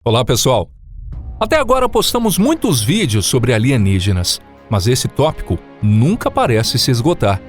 Olá, pessoal! Até agora postamos muitos vídeos sobre alienígenas, mas esse tópico nunca parece se esgotar.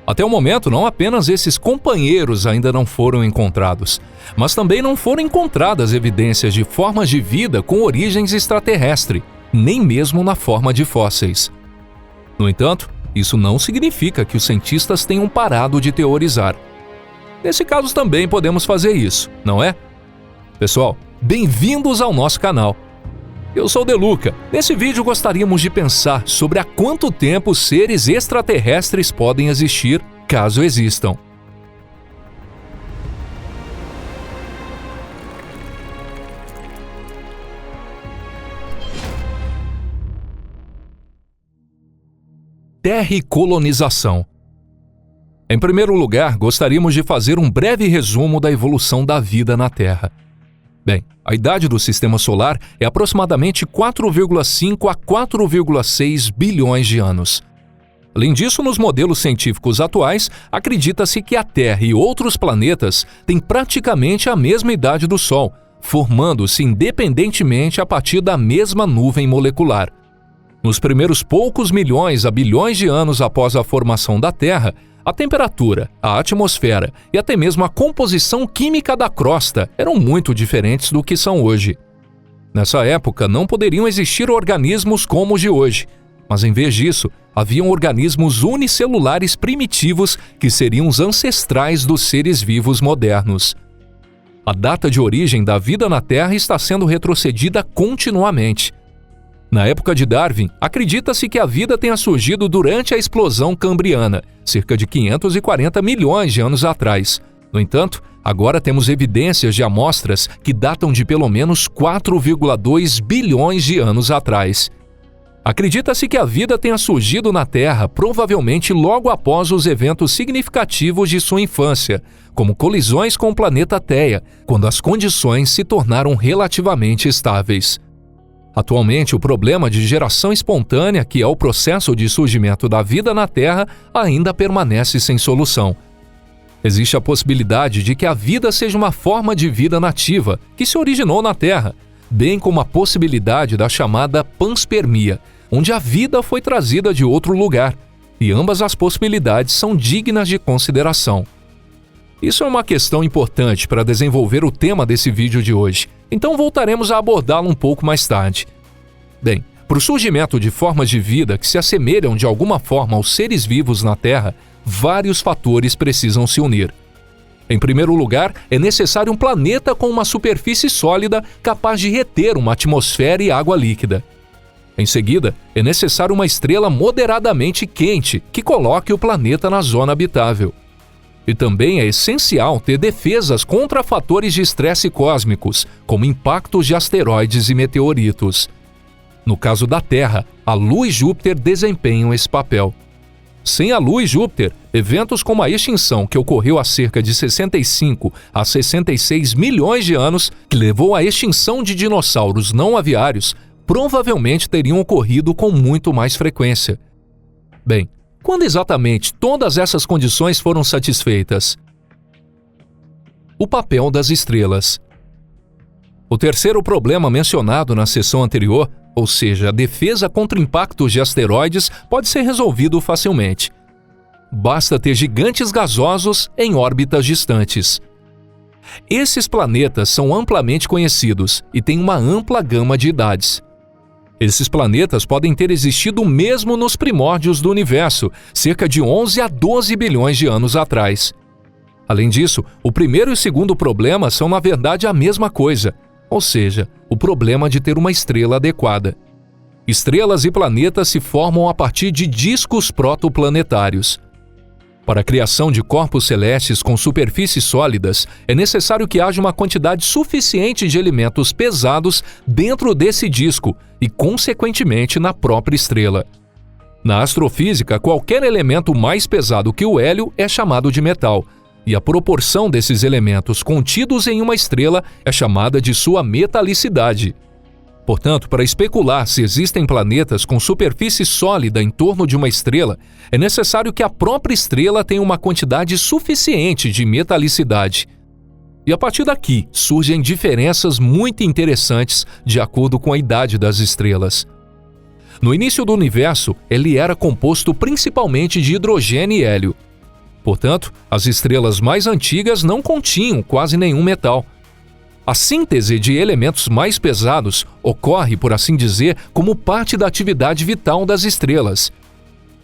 Até o momento, não apenas esses companheiros ainda não foram encontrados, mas também não foram encontradas evidências de formas de vida com origens extraterrestres, nem mesmo na forma de fósseis. No entanto, isso não significa que os cientistas tenham parado de teorizar. Nesse caso também podemos fazer isso, não é? Pessoal, bem-vindos ao nosso canal. Eu sou o Deluca. Nesse vídeo gostaríamos de pensar sobre há quanto tempo seres extraterrestres podem existir, caso existam. Terra e colonização. Em primeiro lugar, gostaríamos de fazer um breve resumo da evolução da vida na Terra. Bem, a idade do Sistema Solar é aproximadamente 4,5 a 4,6 bilhões de anos. Além disso, nos modelos científicos atuais, acredita-se que a Terra e outros planetas têm praticamente a mesma idade do Sol, formando-se independentemente a partir da mesma nuvem molecular. Nos primeiros poucos milhões a bilhões de anos após a formação da Terra, a temperatura, a atmosfera e até mesmo a composição química da crosta eram muito diferentes do que são hoje. Nessa época, não poderiam existir organismos como os de hoje, mas em vez disso, haviam organismos unicelulares primitivos que seriam os ancestrais dos seres vivos modernos. A data de origem da vida na Terra está sendo retrocedida continuamente. Na época de Darwin, acredita-se que a vida tenha surgido durante a explosão cambriana, cerca de 540 milhões de anos atrás. No entanto, agora temos evidências de amostras que datam de pelo menos 4,2 bilhões de anos atrás. Acredita-se que a vida tenha surgido na Terra provavelmente logo após os eventos significativos de sua infância, como colisões com o planeta Theia, quando as condições se tornaram relativamente estáveis. Atualmente, o problema de geração espontânea, que é o processo de surgimento da vida na Terra, ainda permanece sem solução. Existe a possibilidade de que a vida seja uma forma de vida nativa, que se originou na Terra, bem como a possibilidade da chamada panspermia, onde a vida foi trazida de outro lugar, e ambas as possibilidades são dignas de consideração. Isso é uma questão importante para desenvolver o tema desse vídeo de hoje, então voltaremos a abordá-lo um pouco mais tarde. Bem, para o surgimento de formas de vida que se assemelham de alguma forma aos seres vivos na Terra, vários fatores precisam se unir. Em primeiro lugar, é necessário um planeta com uma superfície sólida capaz de reter uma atmosfera e água líquida. Em seguida, é necessário uma estrela moderadamente quente que coloque o planeta na zona habitável. E também é essencial ter defesas contra fatores de estresse cósmicos, como impactos de asteroides e meteoritos. No caso da Terra, a Lua e Júpiter desempenham esse papel. Sem a Lua e Júpiter, eventos como a extinção que ocorreu há cerca de 65 a 66 milhões de anos, que levou à extinção de dinossauros não aviários, provavelmente teriam ocorrido com muito mais frequência. Bem, quando exatamente todas essas condições foram satisfeitas? O papel das estrelas. O terceiro problema mencionado na seção anterior, ou seja, a defesa contra impactos de asteroides, pode ser resolvido facilmente. Basta ter gigantes gasosos em órbitas distantes. Esses planetas são amplamente conhecidos e têm uma ampla gama de idades. Esses planetas podem ter existido mesmo nos primórdios do universo, cerca de 11 a 12 bilhões de anos atrás. Além disso, o primeiro e o segundo problema são na verdade a mesma coisa, ou seja, o problema de ter uma estrela adequada. Estrelas e planetas se formam a partir de discos protoplanetários. Para a criação de corpos celestes com superfícies sólidas, é necessário que haja uma quantidade suficiente de elementos pesados dentro desse disco e, consequentemente, na própria estrela. Na astrofísica, qualquer elemento mais pesado que o hélio é chamado de metal, e a proporção desses elementos contidos em uma estrela é chamada de sua metalicidade. Portanto, para especular se existem planetas com superfície sólida em torno de uma estrela, é necessário que a própria estrela tenha uma quantidade suficiente de metalicidade. E a partir daqui surgem diferenças muito interessantes de acordo com a idade das estrelas. No início do universo, ele era composto principalmente de hidrogênio e hélio. Portanto, as estrelas mais antigas não continham quase nenhum metal. A síntese de elementos mais pesados ocorre, por assim dizer, como parte da atividade vital das estrelas.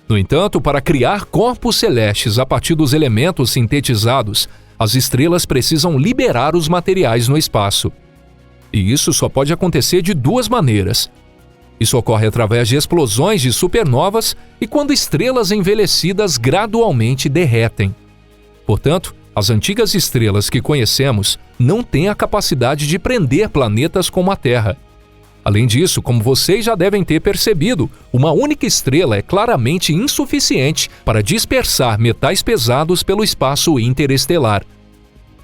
No entanto, para criar corpos celestes a partir dos elementos sintetizados, as estrelas precisam liberar os materiais no espaço. E isso só pode acontecer de duas maneiras. Isso ocorre através de explosões de supernovas e quando estrelas envelhecidas gradualmente derretem. Portanto, as antigas estrelas que conhecemos não têm a capacidade de prender planetas como a Terra. Além disso, como vocês já devem ter percebido, uma única estrela é claramente insuficiente para dispersar metais pesados pelo espaço interestelar.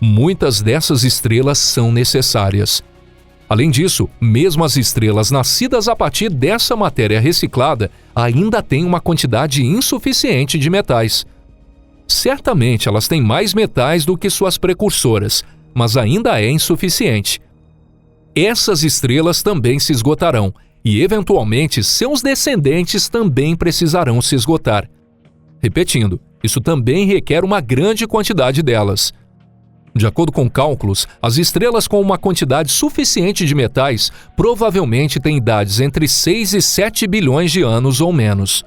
Muitas dessas estrelas são necessárias. Além disso, mesmo as estrelas nascidas a partir dessa matéria reciclada ainda têm uma quantidade insuficiente de metais. Certamente elas têm mais metais do que suas precursoras, mas ainda é insuficiente. Essas estrelas também se esgotarão e, eventualmente, seus descendentes também precisarão se esgotar. Repetindo, isso também requer uma grande quantidade delas. De acordo com cálculos, as estrelas com uma quantidade suficiente de metais provavelmente têm idades entre 6 e 7 bilhões de anos ou menos.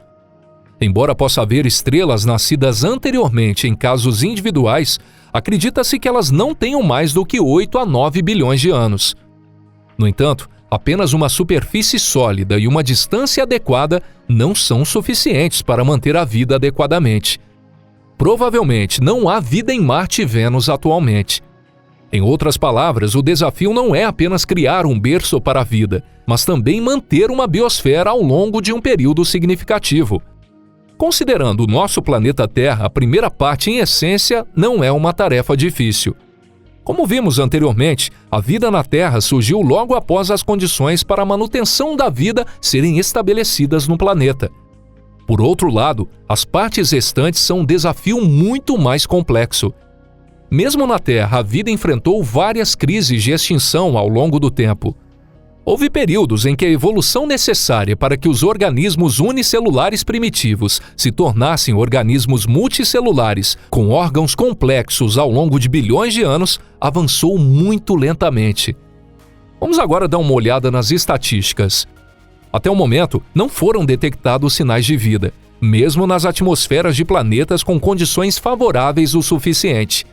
Embora possa haver estrelas nascidas anteriormente em casos individuais, acredita-se que elas não tenham mais do que 8 a 9 bilhões de anos. No entanto, apenas uma superfície sólida e uma distância adequada não são suficientes para manter a vida adequadamente. Provavelmente não há vida em Marte e Vênus atualmente. Em outras palavras, o desafio não é apenas criar um berço para a vida, mas também manter uma biosfera ao longo de um período significativo. Considerando o nosso planeta Terra, a primeira parte, em essência, não é uma tarefa difícil. Como vimos anteriormente, a vida na Terra surgiu logo após as condições para a manutenção da vida serem estabelecidas no planeta. Por outro lado, as partes restantes são um desafio muito mais complexo. Mesmo na Terra, a vida enfrentou várias crises de extinção ao longo do tempo. Houve períodos em que a evolução necessária para que os organismos unicelulares primitivos se tornassem organismos multicelulares com órgãos complexos ao longo de bilhões de anos avançou muito lentamente. Vamos agora dar uma olhada nas estatísticas. Até o momento, não foram detectados sinais de vida, mesmo nas atmosferas de planetas com condições favoráveis o suficiente.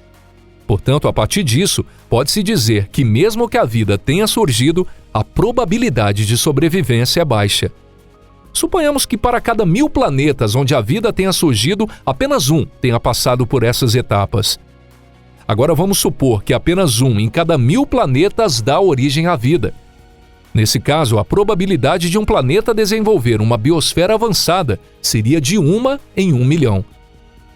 Portanto, a partir disso, pode-se dizer que mesmo que a vida tenha surgido, a probabilidade de sobrevivência é baixa. Suponhamos que para cada 1000 planetas onde a vida tenha surgido, apenas um tenha passado por essas etapas. Agora vamos supor que apenas um em cada 1000 planetas dá origem à vida. Nesse caso, a probabilidade de um planeta desenvolver uma biosfera avançada seria de 1 em 1 milhão.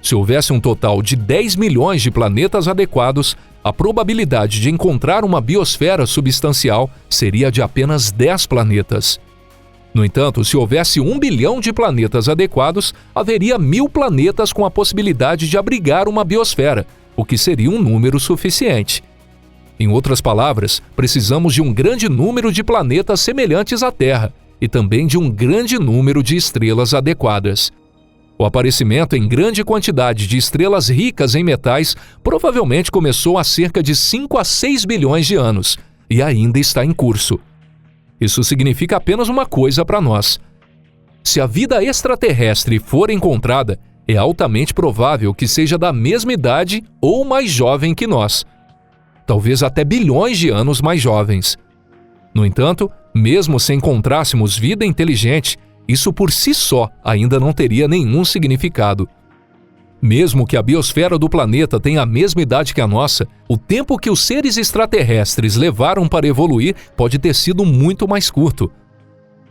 Se houvesse um total de 10 milhões de planetas adequados, a probabilidade de encontrar uma biosfera substancial seria de apenas 10 planetas. No entanto, se houvesse 1 bilhão de planetas adequados, haveria 1000 planetas com a possibilidade de abrigar uma biosfera, o que seria um número suficiente. Em outras palavras, precisamos de um grande número de planetas semelhantes à Terra e também de um grande número de estrelas adequadas. O aparecimento em grande quantidade de estrelas ricas em metais provavelmente começou há cerca de 5 a 6 bilhões de anos e ainda está em curso. Isso significa apenas uma coisa para nós. Se a vida extraterrestre for encontrada, é altamente provável que seja da mesma idade ou mais jovem que nós. Talvez até bilhões de anos mais jovens. No entanto, mesmo se encontrássemos vida inteligente, isso por si só ainda não teria nenhum significado. Mesmo que a biosfera do planeta tenha a mesma idade que a nossa, o tempo que os seres extraterrestres levaram para evoluir pode ter sido muito mais curto.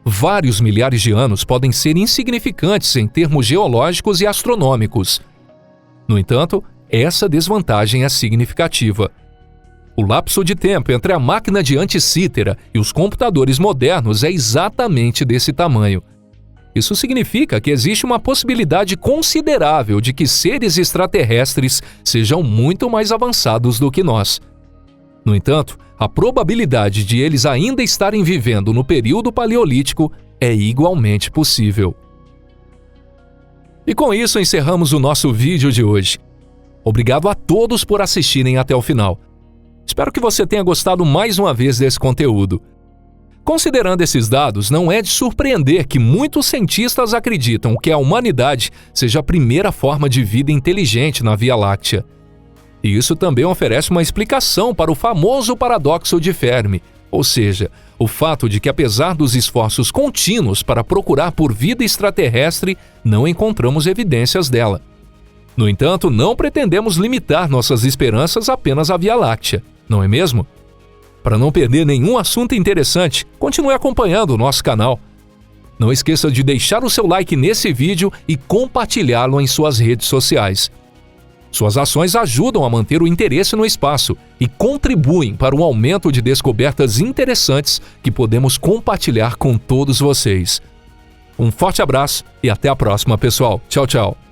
Vários milhares de anos podem ser insignificantes em termos geológicos e astronômicos. No entanto, essa desvantagem é significativa. O lapso de tempo entre a máquina de Anticítera e os computadores modernos é exatamente desse tamanho. Isso significa que existe uma possibilidade considerável de que seres extraterrestres sejam muito mais avançados do que nós. No entanto, a probabilidade de eles ainda estarem vivendo no período paleolítico é igualmente possível. E com isso encerramos o nosso vídeo de hoje. Obrigado a todos por assistirem até o final. Espero que você tenha gostado mais uma vez desse conteúdo. Considerando esses dados, não é de surpreender que muitos cientistas acreditam que a humanidade seja a primeira forma de vida inteligente na Via Láctea. E isso também oferece uma explicação para o famoso paradoxo de Fermi, ou seja, o fato de que apesar dos esforços contínuos para procurar por vida extraterrestre, não encontramos evidências dela. No entanto, não pretendemos limitar nossas esperanças apenas à Via Láctea, não é mesmo? Para não perder nenhum assunto interessante, continue acompanhando o nosso canal. Não esqueça de deixar o seu like nesse vídeo e compartilhá-lo em suas redes sociais. Suas ações ajudam a manter o interesse no espaço e contribuem para o aumento de descobertas interessantes que podemos compartilhar com todos vocês. Um forte abraço e até a próxima, pessoal. Tchau, tchau.